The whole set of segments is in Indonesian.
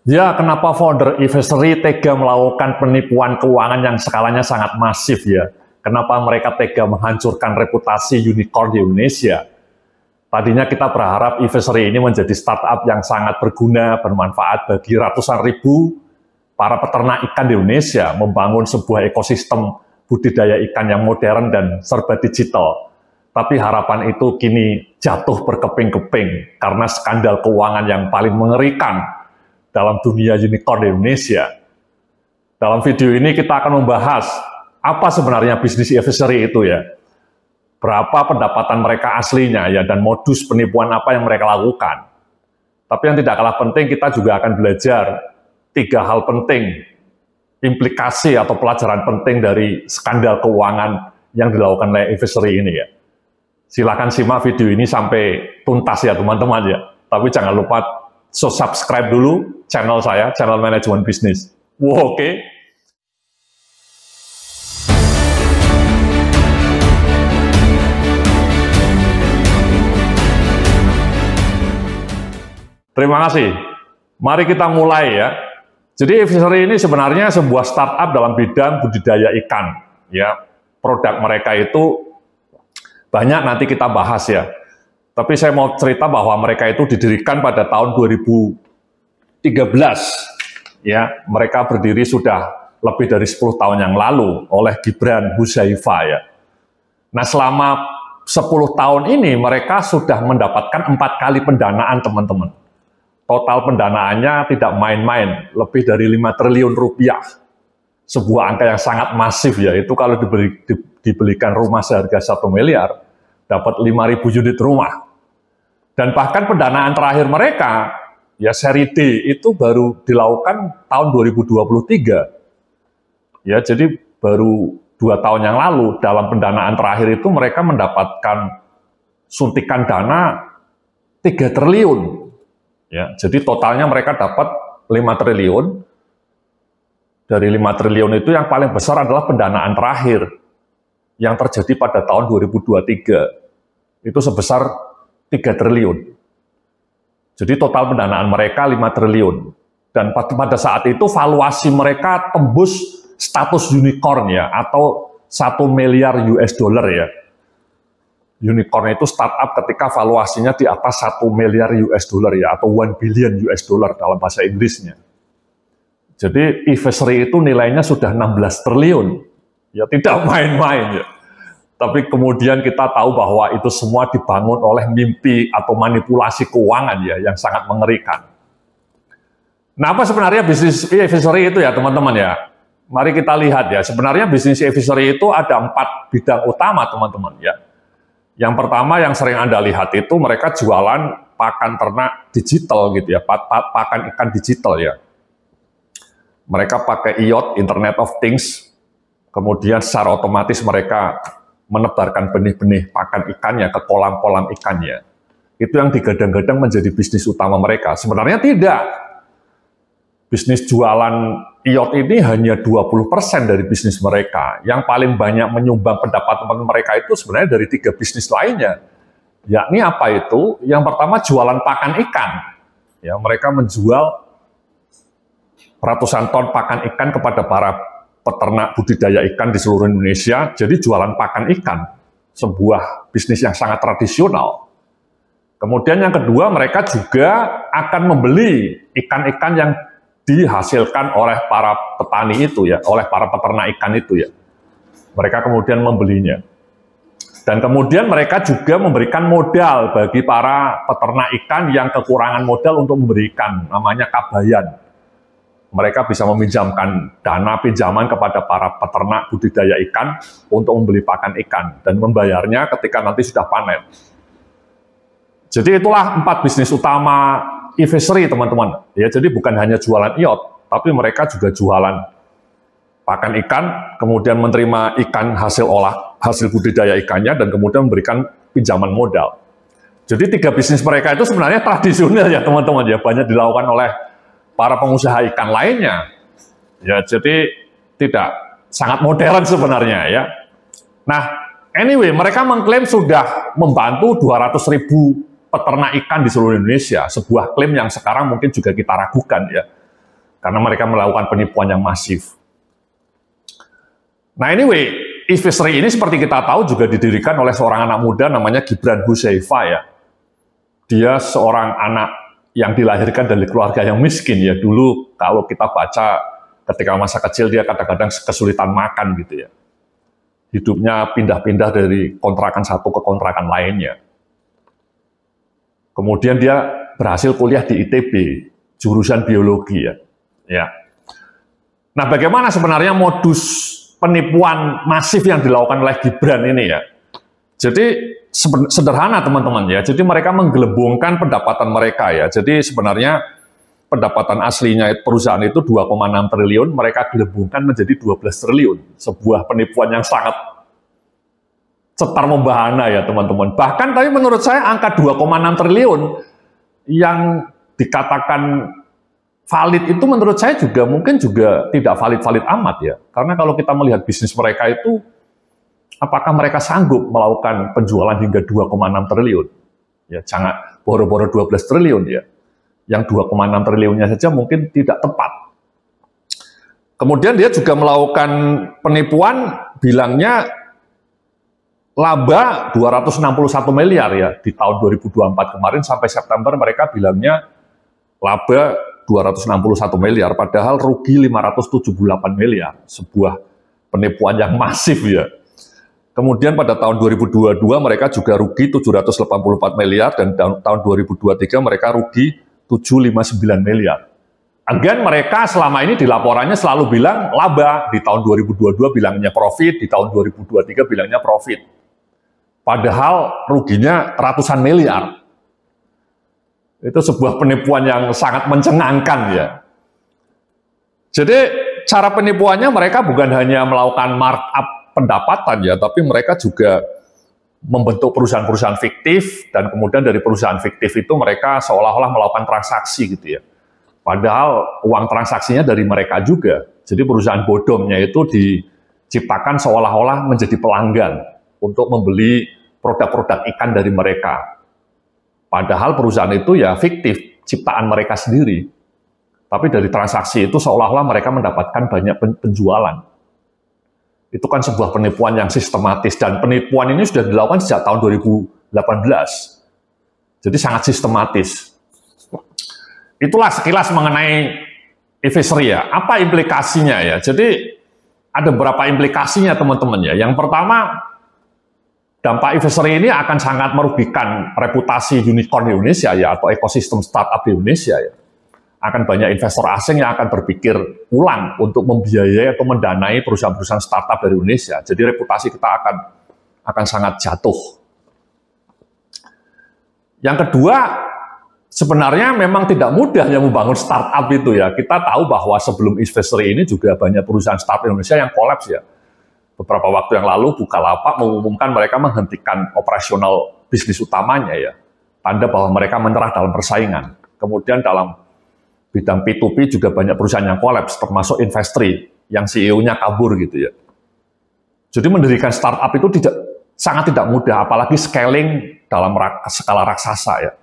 Ya, kenapa founder eFishery tega melakukan penipuan keuangan yang skalanya sangat masif ya? Kenapa mereka tega menghancurkan reputasi unicorn di Indonesia? Tadinya kita berharap eFishery ini menjadi startup yang sangat berguna, bermanfaat bagi ratusan ribu para peternak ikan di Indonesia, membangun sebuah ekosistem budidaya ikan yang modern dan serba digital. Tapi harapan itu kini jatuh berkeping-keping karena skandal keuangan yang paling mengerikan dalam dunia unicorn di Indonesia. Dalam video ini kita akan membahas apa sebenarnya bisnis eFishery itu ya. Berapa pendapatan mereka aslinya ya, dan modus penipuan apa yang mereka lakukan. Tapi yang tidak kalah penting, kita juga akan belajar 3 hal penting, implikasi atau pelajaran penting dari skandal keuangan yang dilakukan oleh eFishery ini ya. Silakan simak video ini sampai tuntas ya teman-teman ya. Tapi jangan lupa subscribe dulu channel saya, channel manajemen bisnis. Wow, oke. Terima kasih. Mari kita mulai ya. Jadi eFishery ini sebenarnya sebuah startup dalam bidang budidaya ikan. Ya, produk mereka itu banyak nanti kita bahas ya. Tapi saya mau cerita bahwa mereka itu didirikan pada tahun 2013. Ya, mereka berdiri sudah lebih dari 10 tahun yang lalu oleh Gibran Huzaifah ya. Nah, selama 10 tahun ini mereka sudah mendapatkan 4 kali pendanaan teman-teman. Total pendanaannya tidak main-main, lebih dari 5 triliun rupiah. Sebuah angka yang sangat masif ya, itu kalau dibelikan rumah seharga 1 miliar, dapat 5.000 unit rumah. Dan bahkan pendanaan terakhir mereka, ya seri D, itu baru dilakukan tahun 2023. Ya, jadi baru 2 tahun yang lalu, dalam pendanaan terakhir itu mereka mendapatkan suntikan dana 3 triliun. Ya, jadi totalnya mereka dapat 5 triliun. Dari 5 triliun itu yang paling besar adalah pendanaan terakhir yang terjadi pada tahun 2023. Itu sebesar 3 triliun. Jadi total pendanaan mereka 5 triliun. Dan pada saat itu valuasi mereka tembus status unicorn ya, atau 1 miliar US dollar ya. Unicorn itu startup ketika valuasinya di atas 1 miliar US dollar ya, atau 1 billion US dollar dalam bahasa Inggrisnya. Jadi eFishery itu nilainya sudah 16 triliun. Ya tidak main-main ya. Tapi kemudian kita tahu bahwa itu semua dibangun oleh mimpi atau manipulasi keuangan ya, yang sangat mengerikan. Nah, apa sebenarnya bisnis eFishery itu ya teman-teman ya? Mari kita lihat ya, sebenarnya bisnis eFishery itu ada 4 bidang utama teman-teman ya. Yang pertama yang sering Anda lihat itu mereka jualan pakan ternak digital gitu ya, pakan ikan digital ya. Mereka pakai IoT, Internet of Things, kemudian secara otomatis mereka menebarkan benih-benih pakan ikannya ke kolam-kolam ikannya. Itu yang digadang-gadang menjadi bisnis utama mereka. Sebenarnya tidak. Bisnis jualan IoT ini hanya 20% dari bisnis mereka. Yang paling banyak menyumbang pendapatan mereka itu sebenarnya dari 3 bisnis lainnya. Yakni apa itu? Yang pertama jualan pakan ikan. Ya, mereka menjual ratusan ton pakan ikan kepada para peternak budidaya ikan di seluruh Indonesia. Jadi jualan pakan ikan, sebuah bisnis yang sangat tradisional. Kemudian yang kedua, mereka juga akan membeli ikan-ikan yang dihasilkan oleh para petani itu ya, oleh para peternak ikan itu ya. Mereka kemudian membelinya. Dan kemudian mereka juga memberikan modal bagi para peternak ikan yang kekurangan modal untuk memberikan, namanya kabayan. Mereka bisa meminjamkan dana pinjaman kepada para peternak budidaya ikan untuk membeli pakan ikan dan membayarnya ketika nanti sudah panen. Jadi itulah 4 bisnis utama eFishery teman-teman. Ya, jadi bukan hanya jualan IoT, tapi mereka juga jualan pakan ikan, kemudian menerima ikan hasil budidaya ikannya, dan kemudian memberikan pinjaman modal. Jadi 3 bisnis mereka itu sebenarnya tradisional ya teman-teman ya, banyak dilakukan oleh para pengusaha ikan lainnya. Ya, jadi tidak sangat modern sebenarnya ya. Nah, anyway, mereka mengklaim sudah membantu 200.000 peternak ikan di seluruh Indonesia, sebuah klaim yang sekarang mungkin juga kita ragukan ya. karena mereka melakukan penipuan yang masif. Nah anyway, e-fishery ini seperti kita tahu juga didirikan oleh seorang anak muda namanya Gibran Huzaifah ya. Dia seorang anak yang dilahirkan dari keluarga yang miskin ya. Dulu kalau kita baca ketika masa kecil dia kadang-kadang kesulitan makan gitu ya. Hidupnya pindah-pindah dari kontrakan satu ke kontrakan lainnya. Kemudian dia berhasil kuliah di ITB, jurusan biologi ya. Ya. Nah, bagaimana sebenarnya modus penipuan masif yang dilakukan oleh Gibran ini ya? Jadi sederhana teman-teman ya. Jadi mereka menggelembungkan pendapatan mereka ya. Jadi sebenarnya pendapatan aslinya perusahaan itu 2,6 triliun, mereka gelembungkan menjadi 12 triliun. Sebuah penipuan yang sangat cetar membahana ya teman-teman. Bahkan tapi menurut saya angka 2,6 triliun yang dikatakan valid itu menurut saya juga mungkin juga tidak valid-valid amat ya. Karena kalau kita melihat bisnis mereka itu, apakah mereka sanggup melakukan penjualan hingga 2,6 triliun? Ya, jangan boro-boro 12 triliun ya. Yang 2,6 triliunnya saja mungkin tidak tepat. Kemudian dia juga melakukan penipuan, bilangnya laba 261 miliar ya di tahun 2024 kemarin sampai September mereka bilangnya laba 261 miliar, padahal rugi 578 miliar, sebuah penipuan yang masif ya. Kemudian pada tahun 2022 mereka juga rugi 784 miliar dan tahun 2023 mereka rugi 759 miliar. Again mereka selama ini di laporannya selalu bilang laba, di tahun 2022 bilangnya profit, di tahun 2023 bilangnya profit. Padahal ruginya ratusan miliar. Itu sebuah penipuan yang sangat mencengangkan ya. Jadi cara penipuannya mereka bukan hanya melakukan markup pendapatan ya, tapi mereka juga membentuk perusahaan-perusahaan fiktif dan kemudian dari perusahaan fiktif itu mereka seolah-olah melakukan transaksi gitu ya. Padahal uang transaksinya dari mereka juga. Jadi perusahaan bodomnya itu diciptakan seolah-olah menjadi pelanggan untuk membeli produk-produk ikan dari mereka. Padahal perusahaan itu ya fiktif, ciptaan mereka sendiri. Tapi dari transaksi itu seolah-olah mereka mendapatkan banyak penjualan. Itu kan sebuah penipuan yang sistematis, dan penipuan ini sudah dilakukan sejak tahun 2018. Jadi sangat sistematis. Itulah sekilas mengenai e-fishery ya. Apa implikasinya ya? Jadi ada beberapa implikasinya teman-teman ya. Yang pertama, dampak e-fishery ini akan sangat merugikan reputasi unicorn di Indonesia ya, atau ekosistem startup di Indonesia ya. Akan banyak investor asing yang akan berpikir ulang untuk membiayai atau mendanai perusahaan-perusahaan startup dari Indonesia. Jadi reputasi kita akan sangat jatuh. Yang kedua, sebenarnya memang tidak mudah yang membangun startup itu ya. Kita tahu bahwa sebelum e-fishery ini juga banyak perusahaan startup Indonesia yang kolaps ya. Beberapa waktu yang lalu Bukalapak mengumumkan mereka menghentikan operasional bisnis utamanya ya. Tanda bahwa mereka menyerah dalam persaingan. Kemudian dalam bidang P2P juga banyak perusahaan yang kolaps, termasuk Investri yang CEO-nya kabur gitu ya. Jadi mendirikan startup itu sangat tidak mudah, apalagi scaling dalam skala raksasa ya.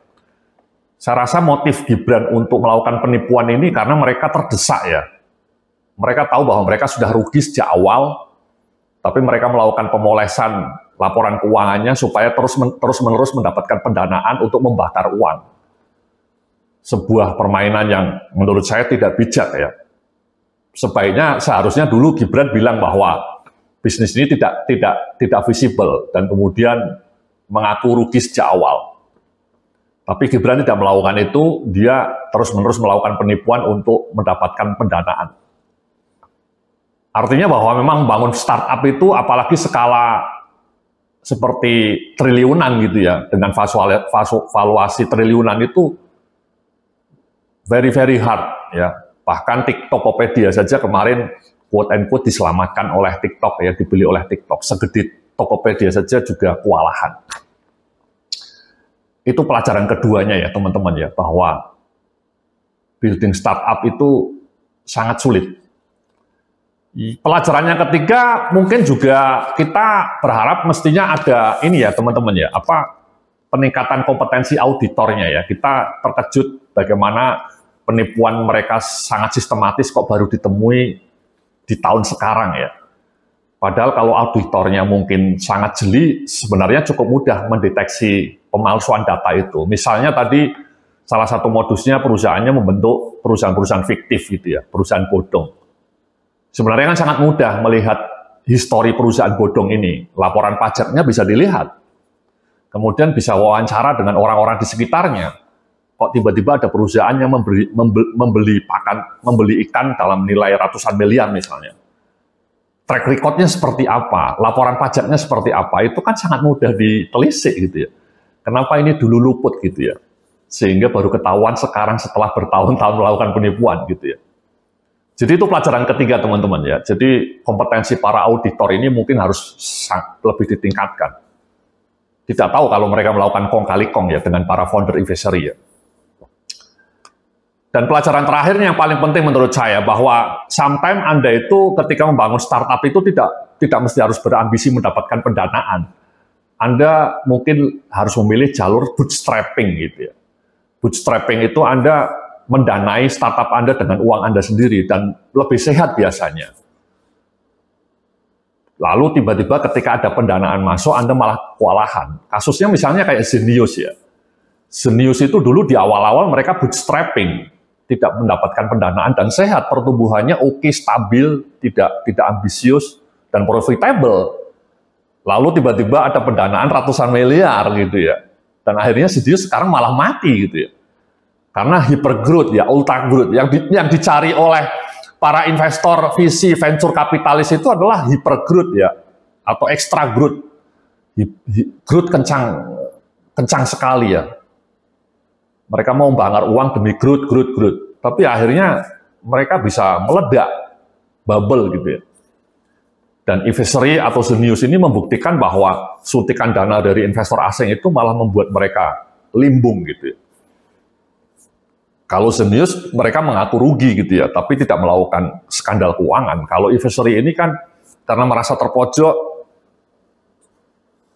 Saya rasa motif Gibran untuk melakukan penipuan ini karena mereka terdesak ya. Mereka tahu bahwa mereka sudah rugi sejak awal, tapi mereka melakukan pemolesan laporan keuangannya supaya terus-menerus mendapatkan pendanaan untuk membakar uang. Sebuah permainan yang menurut saya tidak bijak ya. Seharusnya dulu Gibran bilang bahwa bisnis ini tidak visible dan kemudian mengaku rugi sejak awal. Tapi Gibran tidak melakukan itu, dia terus-menerus melakukan penipuan untuk mendapatkan pendanaan. Artinya bahwa memang bangun startup itu apalagi skala seperti triliunan gitu ya, dengan valuasi triliunan itu very hard ya. Bahkan Tokopedia saja kemarin quote and quote diselamatkan oleh TikTok ya, dibeli oleh TikTok. Segede Tokopedia saja juga kewalahan. Itu pelajaran keduanya ya teman-teman ya, bahwa building startup itu sangat sulit. Pelajaran yang ketiga mungkin juga kita berharap mestinya ada ini ya teman-teman ya, peningkatan kompetensi auditornya ya. Kita terkejut bagaimana penipuan mereka sangat sistematis kok baru ditemui di tahun sekarang ya. Padahal kalau auditornya mungkin sangat jeli, sebenarnya cukup mudah mendeteksi pemalsuan data itu. Misalnya tadi salah satu modusnya perusahaannya membentuk perusahaan-perusahaan fiktif gitu ya, perusahaan bodong. Sebenarnya kan sangat mudah melihat histori perusahaan bodong ini. Laporan pajaknya bisa dilihat. Kemudian bisa wawancara dengan orang-orang di sekitarnya. Kok tiba-tiba ada perusahaan yang membeli ikan dalam nilai ratusan miliar misalnya. Track recordnya seperti apa, laporan pajaknya seperti apa, itu kan sangat mudah ditelisik gitu ya. Kenapa ini dulu luput gitu ya, sehingga baru ketahuan sekarang setelah bertahun-tahun melakukan penipuan gitu ya. Jadi itu pelajaran ketiga teman-teman ya, jadi kompetensi para auditor ini mungkin harus lebih ditingkatkan. Tidak tahu kalau mereka melakukan kong kali kong ya dengan para founder advisory ya. Dan pelajaran terakhirnya yang paling penting menurut saya bahwa sometimes Anda itu ketika membangun startup itu tidak mesti harus berambisi mendapatkan pendanaan. Anda mungkin harus memilih jalur bootstrapping gitu ya. Bootstrapping itu Anda mendanai startup Anda dengan uang Anda sendiri dan lebih sehat biasanya. Lalu tiba-tiba ketika ada pendanaan masuk Anda malah kewalahan. Kasusnya misalnya kayak Zenius ya. Zenius itu dulu di awal-awal mereka bootstrapping, tidak mendapatkan pendanaan dan sehat, pertumbuhannya oke, stabil, tidak ambisius dan profitable. Lalu tiba-tiba ada pendanaan ratusan miliar gitu ya. Dan akhirnya Zenius sekarang malah mati gitu ya. Karena hypergrowth ya, ultra growth yang dicari oleh para investor VC venture kapitalis itu adalah hypergrowth ya atau extra growth. Growth kencang sekali ya. Mereka mau membakar uang demi growth. Tapi akhirnya mereka bisa meledak, bubble gitu ya. Dan advisory atau Zenius ini membuktikan bahwa suntikan dana dari investor asing itu malah membuat mereka limbung gitu ya. Kalau Zenius mereka mengaku rugi gitu ya, tapi tidak melakukan skandal keuangan. Kalau advisory ini kan karena merasa terpojok,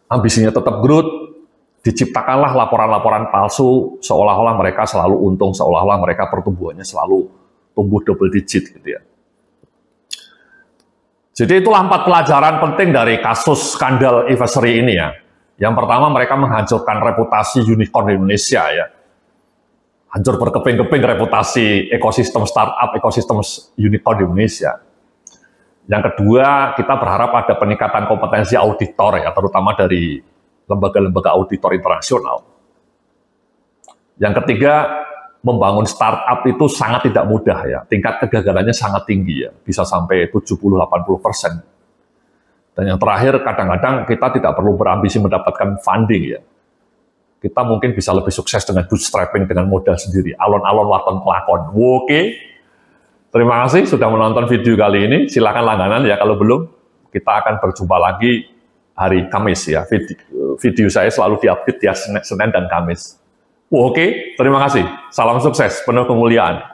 ambisinya tetap growth, diciptakanlah laporan-laporan palsu, seolah-olah mereka selalu untung, seolah-olah mereka pertumbuhannya selalu tumbuh double digit gitu ya. Jadi itulah 4 pelajaran penting dari kasus skandal advisory ini ya. Yang pertama, mereka menghancurkan reputasi unicorn di Indonesia ya. Hancur berkeping-keping reputasi ekosistem startup, ekosistem unicorn di Indonesia. Yang kedua, kita berharap ada peningkatan kompetensi auditor ya, terutama dari lembaga-lembaga auditor internasional. Yang ketiga, membangun startup itu sangat tidak mudah ya. Tingkat kegagalannya sangat tinggi ya, bisa sampai 70-80%. Dan yang terakhir, kadang-kadang kita tidak perlu berambisi mendapatkan funding ya. Kita mungkin bisa lebih sukses dengan bootstrapping dengan modal sendiri, alon-alon waton kelakon. Oke. Terima kasih sudah menonton video kali ini. Silakan langganan ya kalau belum. Kita akan berjumpa lagi hari Kamis ya. Video saya selalu diupdate ya Senin dan Kamis. Oke, terima kasih. Salam sukses, penuh kemuliaan.